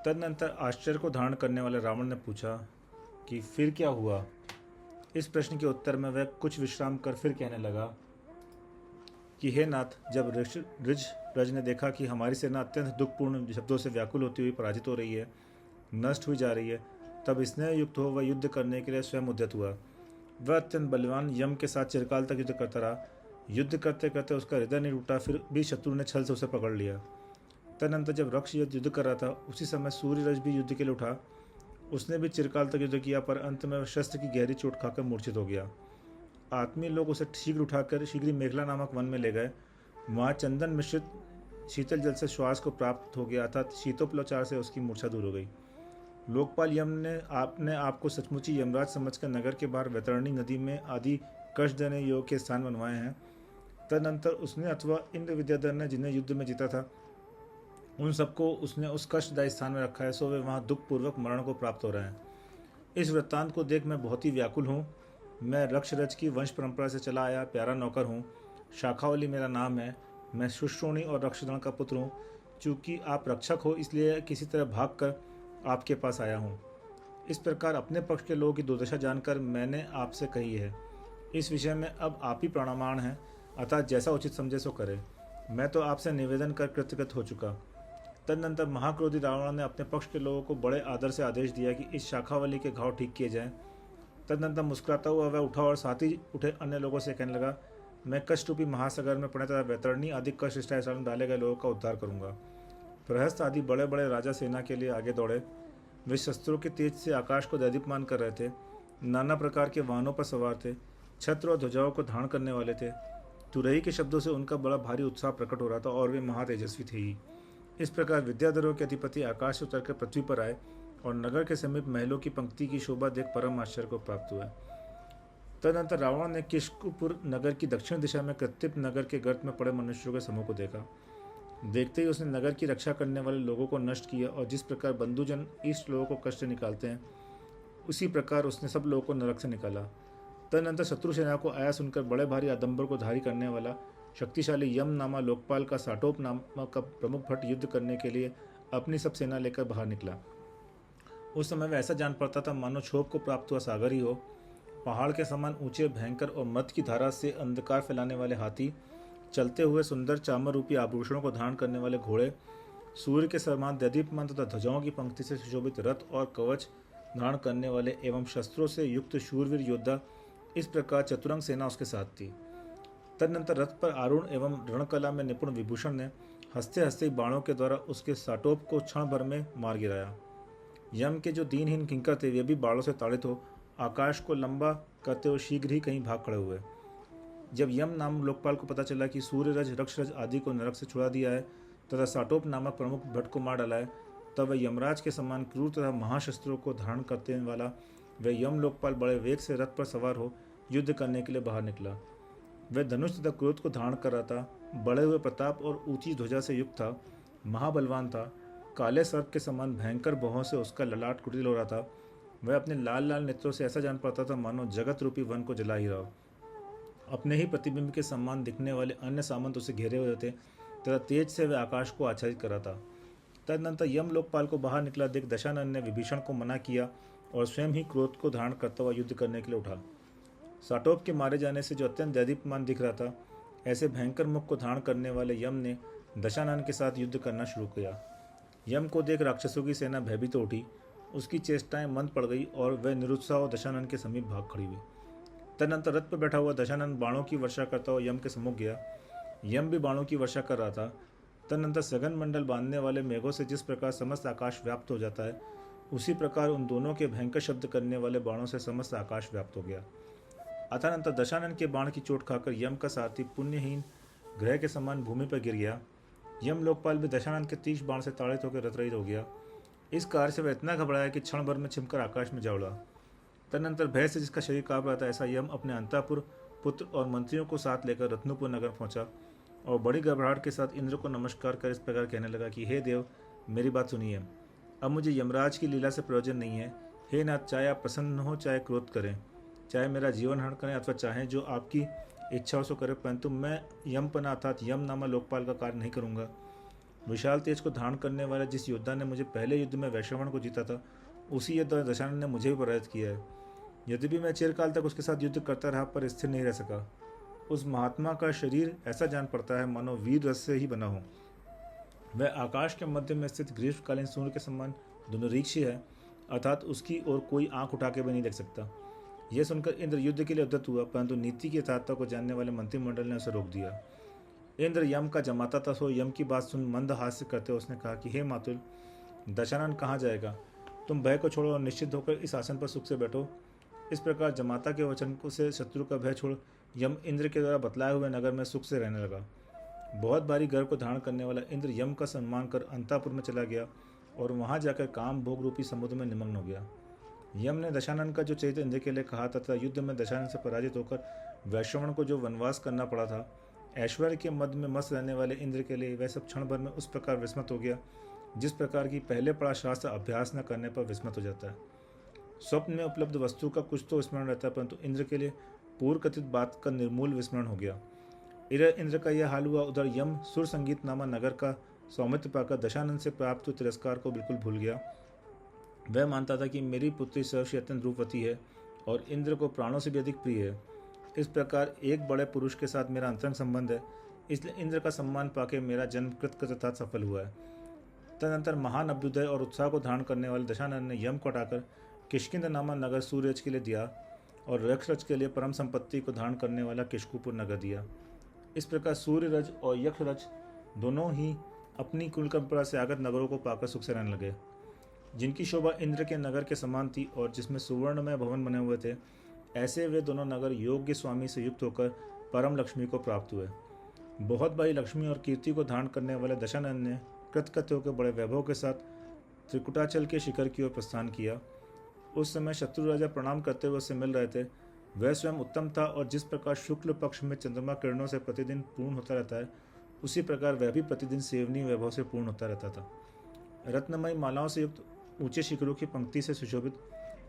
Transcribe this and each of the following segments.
तदनंतर आश्चर्य को धारण करने वाले रावण ने पूछा कि फिर क्या हुआ। इस प्रश्न के उत्तर में वह कुछ विश्राम कर फिर कहने लगा कि हे नाथ, जब ऋज रज ने देखा कि हमारी सेना अत्यंत दुखपूर्ण शब्दों से व्याकुल होती हुई पराजित हो रही है, नष्ट हुई जा रही है, तब स्नेह युक्त हो वह युद्ध करने के लिए स्वयं उद्यत हुआ। वह अत्यंत बलवान यम के साथ चिरकाल तक युद्ध करता रहा। युद्ध करते करते उसका हृदय नहीं टूटा, फिर भी शत्रु ने छल से उसे पकड़ लिया। तदनंतर जब रक्ष युद्ध कर रहा था, उसी समय सूर्यरज भी युद्ध के लिए उठा। उसने भी चिरकाल तक युद्ध किया, पर अंत में वह शस्त्र की गहरी चोट खाकर मूर्छित हो गया। आत्मीय लोग उसे शीघ्र उठाकर शीघ्र मेखला नामक वन में ले गए। वहाँ चंदन मिश्रित शीतल जल से श्वास को प्राप्त हो गया, अर्थात शीतोपचार से उसकी मूर्छा दूर हो गई। लोकपाल यम ने आपने आपको सचमुच ही यमराज समझकर नगर के बाहर वैतरणी नदी में आदि कष्ट देने योग के स्थान बनवाए हैं। तदनंतर उसने अथवा इंद्र विद्याधर ने जिन्हें युद्ध में जीता था, उन सबको उसने उस कष्टदायी स्थान में रखा है, सो वे वहाँ दुखपूर्वक मरण को प्राप्त हो रहे हैं। इस वृत्तांत को देख मैं बहुत ही व्याकुल हूँ। मैं रक्षरज की वंश परंपरा से चला आया प्यारा नौकर हूँ। शाखावली मेरा नाम है। मैं शुश्रोणी और रक्षदण का पुत्र हूँ। चूँकि आप रक्षक हो, इसलिए किसी तरह भाग कर आपके पास आया हूँ। इस प्रकार अपने पक्ष के लोगों की दुर्दशा जानकर मैंने आपसे कही है। इस विषय में अब आप ही प्राणमान हैं, अतः जैसा उचित समझे सो करे। मैं तो आपसे निवेदन कर कृतकृत हो चुका। तदनंतर महाक्रोधी रावण ने अपने पक्ष के लोगों को बड़े आदर से आदेश दिया कि इस शाखावली के घाव ठीक किए जाएं। तदनंतर मुस्कुराता हुआ वह उठा और साथ ही उठे अन्य लोगों से कहने लगा, मैं कष्ट रूपी महासागर में पड़े तथा वैतरणी आदि कष्ट में डाले गए लोगों का उद्धार करूंगा। प्रहस्त आदि बड़े बड़े राजा सेना के लिए आगे दौड़े। वे शस्त्रों के तेज से आकाश को दैदीप्यमान कर रहे थे। नाना प्रकार के वाहनों पर सवार थे। छत्र और ध्वजाओं को धारण करने वाले थे। तुरही के शब्दों से उनका बड़ा भारी उत्साह प्रकट हो रहा था और वे महातेजस्वी थे ही। इस प्रकार विद्याधरों के अधिपति आकाश से उतरकर पृथ्वी पर आए और नगर के समीप महलों की पंक्ति की शोभा देख परम आश्चर्य को प्राप्त हुआ। तदनंतर रावण ने किष्कुपुर नगर की दक्षिण दिशा में कृत्तिप नगर के गर्त में पड़े मनुष्यों के समूह को देखा। देखते ही उसने नगर की रक्षा करने वाले लोगों को नष्ट किया, और जिस प्रकार बंधुजन इष्ट लोगों को कष्ट निकालते हैं, उसी प्रकार उसने सब लोगों को नरक से निकाला। तदनंतर शत्रु सेना को आया सुनकर बड़े भारी आडंबर को धारी करने वाला शक्तिशाली यम नामा लोकपाल का साटोप नामक का प्रमुख भट्ट युद्ध करने के लिए अपनी सब सेना लेकर बाहर निकला। उस समय वह ऐसा जान पड़ता था मानो क्षोभ को प्राप्त हुआ सागर ही हो। पहाड़ के समान ऊंचे, भयंकर और मृत की धारा से अंधकार फैलाने वाले हाथी, चलते हुए सुंदर चामर रूपी आभूषणों को धारण करने वाले घोड़े, सूर्य के समान दीप्यमान तथा ध्वजाओं की पंक्ति से सुशोभित रथ और कवच धारण करने वाले एवं शस्त्रों से युक्त शूरवीर योद्धा, इस प्रकार चतुरंग सेना उसके साथ थी। तदनंतर रथ पर आरूढ़ एवं रणकला में निपुण विभूषण ने हंसते हंसते बाणों के द्वारा उसके साटोप को क्षण भर में मार गिराया। यम के जो दीनहीन किंकर थे, वे भी बाणों से ताड़ित हो आकाश को लंबा करते हुए शीघ्र ही कहीं भाग खड़े हुए। जब यम नाम लोकपाल को पता चला कि सूर्यरज, रक्षरज आदि को नरक से छुड़ा दिया है तथा साटोप नामक प्रमुख भट्ट को मार डाला है, तब वह यमराज के समान क्रूर तथा महाशस्त्रों को धारण करते वाला वह यम लोकपाल बड़े वेग से रथ पर सवार हो युद्ध करने के लिए बाहर निकला। वह धनुष तथा क्रोध को धारण कर रहा था, बड़े हुए प्रताप और ऊंची ध्वजा से युक्त था, महाबलवान था। काले सर्प के समान भयंकर भौहों से उसका ललाट कुटिल हो रहा था। वह अपने लाल लाल नेत्रों से ऐसा जान पड़ता था मानो जगत रूपी वन को जला ही रहा हो। अपने ही प्रतिबिंब के समान दिखने वाले अन्य सामंत उसे घेरे हुए थे तथा तेज से वह आकाश को आच्छादित कर रहा था। तदनंतर यम लोकपाल को बाहर निकला देख दशानन ने विभीषण को मना किया और स्वयं ही क्रोध को धारण करता हुआ युद्ध करने के लिए उठा। साटोप के मारे जाने से जो अत्यंत दैदीप्यमान दिख रहा था, ऐसे भयंकर मुख को धारण करने वाले यम ने दशानन के साथ युद्ध करना शुरू किया। यम को देख राक्षसों की सेना भयभीत उठी। उसकी चेष्टाएं मंद पड़ गई और वह निरुत्साह दशानन के समीप भाग खड़ी हुई। तदनंतर रथ पर बैठा हुआ दशानन बाणों की वर्षा करता हुआ यम के सम्मुख गया। यम भी बाणों की वर्षा कर रहा था। तदनंतर सघन मंडल बांधने वाले मेघों से जिस प्रकार समस्त आकाश व्याप्त हो जाता है, उसी प्रकार उन दोनों के भयंकर शब्द करने वाले बाणों से समस्त आकाश व्याप्त हो गया। अतःनंतर दशानन के बाण की चोट खाकर यम का सारथी पुण्यहीन ग्रह के समान भूमि पर गिर गया। यम लोकपाल भी दशानन के 30 बाण से ताड़ित होकर रथरहित हो गया। इस कार्य से वह इतना घबराया कि क्षण भर में छिमकर आकाश में जा उड़ा। तदनंतर भय से जिसका शरीर कांप रहा था, ऐसा यम अपने अंतापुर पुत्र और मंत्रियों को साथ लेकर रत्नपुर नगर पहुंचा और बड़ी घबराहट के साथ इंद्र को नमस्कार कर इस प्रकार कहने लगा कि हे देव, मेरी बात सुनिए। अब मुझे यमराज की लीला से प्रयोजन नहीं है। हे नाथ, चाहे आप प्रसन्न हो, चाहे क्रोध करें, चाहे मेरा जीवन हरण करें अथवा चाहे जो आपकी इच्छा हो सो करे, परंतु मैं यमपना अर्थात यम नामा लोकपाल का कार्य नहीं करूँगा। विशाल तेज को धारण करने वाले जिस योद्धा ने मुझे पहले युद्ध में वैश्रवण को जीता था, उसी योद्धा दशानन ने मुझे भी पराजित किया है। यद्यपि मैं चिरकाल तक उसके साथ युद्ध करता रहा पर स्थिर नहीं रह सका। उस महात्मा का शरीर ऐसा जान पड़ता है मानो वीर रस से ही बना हो। वह आकाश के मध्य में स्थित ग्रीष्मकालीन सूर्य के समान धनुरीक्षी है, अर्थात उसकी ओर कोई आंख उठा के भी नहीं देख सकता। यह सुनकर इंद्र युद्ध के लिए उद्यत हुआ, परंतु नीति की यथार्थता को जानने वाले मंत्रिमंडल ने उसे रोक दिया। इंद्र यम का जमाता था, सो यम की बात सुन मंद हास्य करते उसने कहा कि हे मातुल, दशानन कहाँ जाएगा? तुम भय को छोड़ो और निश्चित होकर इस आसन पर सुख से बैठो। इस प्रकार जमाता के वचन को से शत्रु का भय छोड़ यम इंद्र के द्वारा बतलाए हुए नगर में सुख से रहने लगा। बहुत भारी गर्भ को धारण करने वाला इंद्र यम का सम्मान कर अंतापुर में चला गया और वहां जाकर काम भोग रूपी समुद्र में निमग्न हो गया। यम ने दशानन का जो चरित्र इंद्र के लिए कहा तथा युद्ध में दशानन से पराजित होकर वैश्रवण को जो वनवास करना पड़ा था, ऐश्वर्य के मध्य में मस्त रहने वाले इंद्र के लिए वह सब क्षण भर में उस प्रकार विस्मत हो गया जिस प्रकार की पहले पढ़ा शास्त्र अभ्यास न करने पर विस्मत हो जाता है। स्वप्न में उपलब्ध वस्तु का कुछ तो स्मरण रहता है, परंतु इंद्र के लिए पूर्व कथित बात का निर्मूल विस्मरण हो गया। इधर इंद्र का यह हाल हुआ, उधर यम सुर संगीत नामा नगर का सौमित्र पाकर दशानन से प्राप्त तिरस्कार को बिल्कुल भूल गया। वह मानता था कि मेरी पुत्री सर्वश्री अत्यंत रूपवती है और इंद्र को प्राणों से भी अधिक प्रिय है। इस प्रकार एक बड़े पुरुष के साथ मेरा अंतरंग संबंध है, इसलिए इंद्र का सम्मान पाके मेरा जन्म कृतकृत्यता सफल हुआ है। तदनंतर महान अभ्युदय और उत्साह को धारण करने वाले दशानन ने यम को हटाकर किष्किंध नामा नगर सूर्यज के लिए दिया और यक्षरज के लिए परम संपत्ति को धारण करने वाला किष्कुपुर नगर दिया। इस प्रकार सूर्यरज और यक्षरज दोनों ही अपनी कुल परंपरा से आगत नगरों को पाकर सुख से रहने लगे, जिनकी शोभा इंद्र के नगर के समान थी और जिसमें सुवर्णमय भवन बने हुए थे। ऐसे वे दोनों नगर योग्य स्वामी से युक्त होकर परम लक्ष्मी को प्राप्त हुए। बहुत बड़ी लक्ष्मी और कीर्ति को धारण करने वाले दशानन ने कृतकृत्य होकर बड़े वैभव के साथ त्रिकुटाचल के शिखर की ओर प्रस्थान किया। उस समय शत्रु राजा प्रणाम करते हुए उससे मिल रहे थे। वह स्वयं उत्तम था और जिस प्रकार शुक्ल पक्ष में चंद्रमा किरणों से प्रतिदिन पूर्ण होता रहता है, उसी प्रकार वह भी प्रतिदिन सेवनीय वैभव से पूर्ण होता रहता था। रत्नमयी मालाओं से युक्त ऊंचे शिखरों की पंक्ति से सुशोभित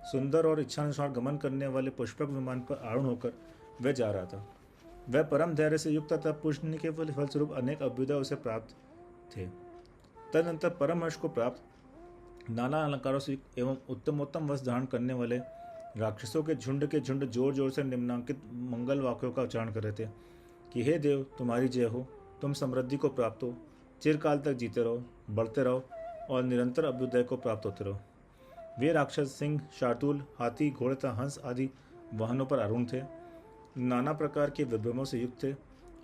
सुंदर और इच्छानुसार गमन करने वाले पुष्पक विमान पर आरूढ़ होकर वह जा रहा था। वह परम धैर्य से युक्त था। पुण्य के फलस्वरूप अनेक अभ्युदय उसे प्राप्त थे। तदनंतर परम हर्ष को प्राप्त नाना अलंकारों से एवं उत्तमोत्तम वस्त्र धारण करने वाले राक्षसों के झुंड जोर जोर से निम्नांकित मंगल वाक्यों का उच्चारण कर रहे थे कि हे देव, तुम्हारी जय हो, तुम समृद्धि को प्राप्त हो, चिरकाल तक जीते रहो, बढ़ते रहो और निरंतर अभ्युदय को प्राप्त होते रहो। वे राक्षस सिंह, शार्दूल, हाथी, घोड़े तथा हंस आदि वाहनों पर आरूढ़ थे, नाना प्रकार के विभ्रमों से युक्त थे।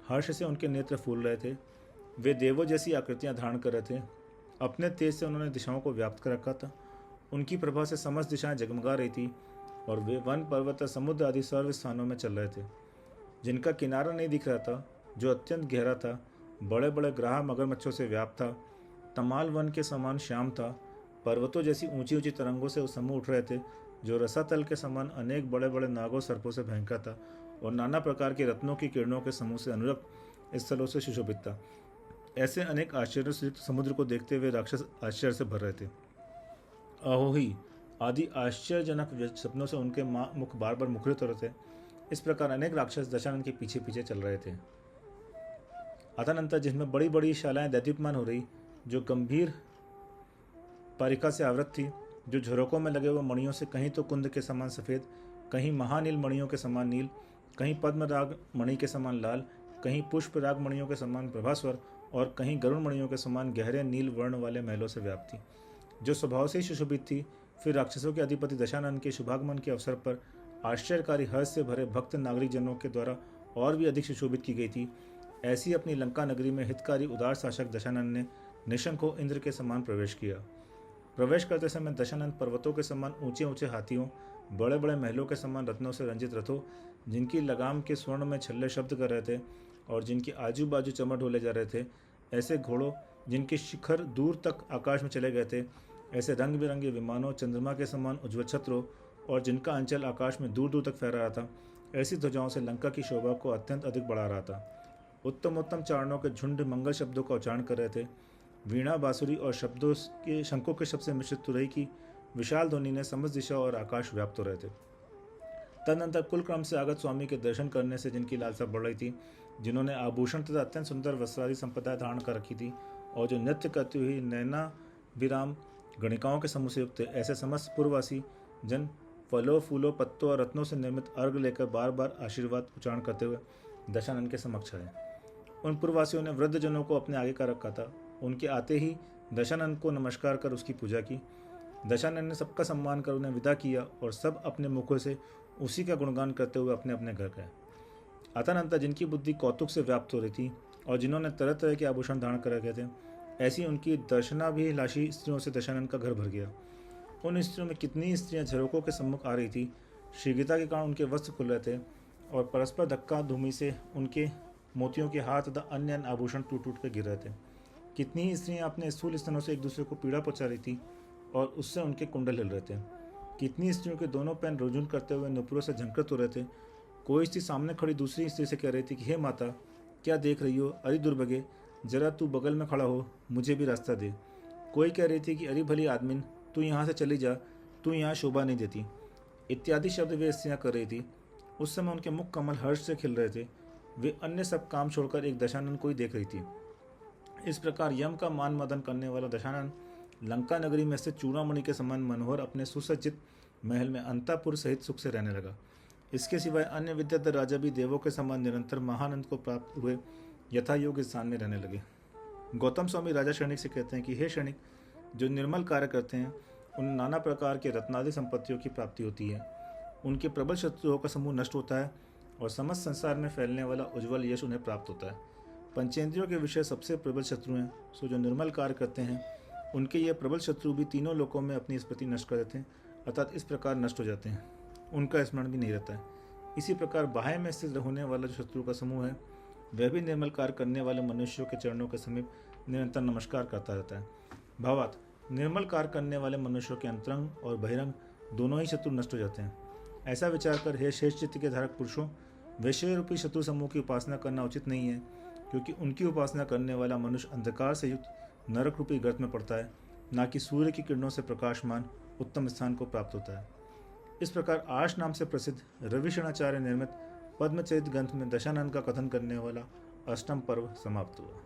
हर्ष से उनके नेत्र फूल रहे थे। वे देवों जैसी आकृतियां धारण कर रहे थे। अपने तेज से उन्होंने दिशाओं को व्याप्त कर रखा था। उनकी प्रभा से समस्त दिशाएं जगमगा रही थी और वे वन, पर्वत, समुद्र आदि सर्व स्थानों में चल रहे थे, जिनका किनारा नहीं दिख रहा था, जो अत्यंत गहरा था, बड़े बड़े ग्राह मगरमच्छों से व्याप्त था, तमाल वन के समान श्याम था, पर्वतों जैसी ऊंची ऊंची तरंगों से समूह उठ रहे थे, जो रसातल के समान अनेक बड़े बड़े नागों सर्पों से भयंकर था और नाना प्रकार के रत्नों की किरणों के समूह से अनुरक्त स्थलों से सुशोभित था। ऐसे अनेक आश्चर्यों से युक्त समुद्र को देखते हुए राक्षस आश्चर्य से भर रहे थे। अहोही आदि आश्चर्यजनक सपनों से उनके मुख बार बार मुखरित हो रहे थे। इस प्रकार अनेक राक्षस दशानन के पीछे पीछे चल रहे थे। अतनंतर जिसमें बड़ी बड़ी शालाएं दैदीप्यमान हो रही, जो गंभीर पारिका से आवृत थी, जो झरोकों में लगे हुए मणियों से कहीं तो कुंद के समान सफ़ेद, कहीं महानील मणियों के समान नील, कहीं पद्म राग मणि के समान लाल, कहीं पुष्प राग मणियों के समान प्रभास्वर और कहीं गरुण मणियों के समान गहरे नील वर्ण वाले महलों से व्याप्त थी, जो स्वभाव से ही सुशोभित थी। फिर राक्षसों के अधिपति दशानन के शुभागमन के अवसर पर आश्चर्यकारी हर्ष से भरे भक्त नागरिक जनों के द्वारा और भी अधिक सुशोभित की गई थी। ऐसी अपनी लंका नगरी में हितकारी उदार शासक दशानन ने निशंक को इंद्र के समान प्रवेश किया। प्रवेश करते समय दशानन पर्वतों के समान ऊंचे ऊंचे हाथियों, बड़े बड़े महलों के समान रत्नों से रंजित रथों, जिनकी लगाम के स्वर्ण में छल्ले शब्द कर रहे थे और जिनकी आजू बाजू चमड़ ढोले जा रहे थे, ऐसे घोड़ों जिनके शिखर दूर तक आकाश में चले गए थे, ऐसे रंग बिरंगे विमानों, चंद्रमा के समान उज्ज्वल छत्रों और जिनका अंचल आकाश में दूर दूर तक फैला रहा था, ऐसी ध्वजाओं से लंका की शोभा को अत्यंत अधिक बढ़ा रहा था। उत्तम चारणों के झुंड मंगल शब्दों का उच्चारण कर रहे थे। वीणा, बांसुरी और शंखों के शब्द से मिश्रित तुरई की विशाल ध्वनि ने समस्त दिशा और आकाश व्याप्त हो रहे थे। तदनंतर कुल क्रम से आगत स्वामी के दर्शन करने से जिनकी लालसा बढ़ रही थी, जिन्होंने आभूषण तथा अत्यंत सुंदर वस्त्रादि संपदाएं धारण कर रखी थी और जो नृत्य करती हुई नैना विराम गणिकाओं के समूह से युक्त थे। ऐसे समस्त पूर्ववासी जन फलों फूलों पत्तों और रत्नों से निर्मित अर्घ लेकर बार बार आशीर्वाद उच्चारण करते हुए दशानन के समक्ष आए। उन पूर्ववासियों ने वृद्धजनों को अपने आगे कर रखा था। उनके आते ही दशानन को नमस्कार कर उसकी पूजा की। दशानन ने सबका सम्मान कर उन्हें विदा किया और सब अपने मुखों से उसी का गुणगान करते हुए अपने अपने घर गए। अतः जिनकी बुद्धि कौतुक से व्याप्त हो रही थी और जिन्होंने तरह तरह के आभूषण धारण कर रखे थे, ऐसी उनकी दर्शनाभिलाषी स्त्रियों से दशानन का घर भर गया। उन स्त्रियों में कितनी स्त्रियां झरोकों के सम्मुख आ रही थी। शीघ्रता के कारण उनके वस्त्र खुल रहे थे और परस्पर धक्का धूमि से उनके मोतियों के हाथ तथा अन्य आभूषण टूट टूट कर गिर रहे थे। कितनी ही स्त्रियां अपने स्थूल स्तनों से एक दूसरे को पीड़ा पहुंचा रही थी और उससे उनके कुंडल हिल रहे थे। कितनी स्त्रियों के दोनों पैर रुजुन करते हुए नुपुरों से झंकृत हो रहे थे। कोई स्त्री सामने खड़ी दूसरी स्त्री से कह रही थी कि हे माता, क्या देख रही हो? अरे दुर्भगे, जरा तू बगल में खड़ा हो, मुझे भी रास्ता दे। कोई कह रही थी कि अरे भली आदमिन, तू यहाँ से चली जा, तू यहाँ शोभा नहीं देती, इत्यादि शब्द वे स्त्रियाँ कर रही थी। उस समय उनके मुख कमल हर्ष से खिल रहे थे। वे अन्य सब काम छोड़कर एक दशानन को ही देख रही थी। इस प्रकार यम का मान मदन करने वाला दशानन लंका नगरी में स्थित चूड़ामणि के समान मनोहर अपने सुसज्जित महल में अंतापुर सहित सुख से रहने लगा। इसके सिवाय अन्य विद्याधर राजा भी देवों के समान निरंतर महानंद को प्राप्त हुए यथा योग्य स्थान में रहने लगे। गौतम स्वामी राजा शनिक से कहते हैं कि हे शनिक, जो निर्मल कार्य करते हैं उन नाना प्रकार के रत्नादि संपत्तियों की प्राप्ति होती है। उनके प्रबल शत्रुओं का समूह नष्ट होता है और समस्त संसार में फैलने वाला उज्ज्वल यश उन्हें प्राप्त होता है। पंचेंद्रियों के विषय सबसे प्रबल शत्रु हैं, सो जो निर्मल कार्य करते हैं उनके ये प्रबल शत्रु भी तीनों लोकों में अपनी स्मृति नष्ट कर देते हैं, अर्थात इस प्रकार नष्ट हो जाते हैं, उनका स्मरण भी नहीं रहता है। इसी प्रकार बाह्य में स्थित होने वाला जो शत्रु का समूह है वह भी निर्मल कार्य करने वाले मनुष्यों के चरणों के समीप निरंतर नमस्कार करता रहता है। भावार्थ, निर्मल कार्य करने वाले मनुष्यों के अंतरंग और बहिरंग दोनों ही शत्रु नष्ट हो जाते हैं। ऐसा विचार कर हे शेष चित्त के धारक पुरुषों, विषय रूपी शत्रु समूह की उपासना करना उचित नहीं है, क्योंकि उनकी उपासना करने वाला मनुष्य अंधकार से युक्त नरक रूपी गर्त में पड़ता है, ना कि सूर्य की किरणों से प्रकाशमान उत्तम स्थान को प्राप्त होता है। इस प्रकार आश नाम से प्रसिद्ध रविशणाचार्य निर्मित पद्मचरित ग्रंथ में दशानन का कथन करने वाला अष्टम पर्व समाप्त हुआ।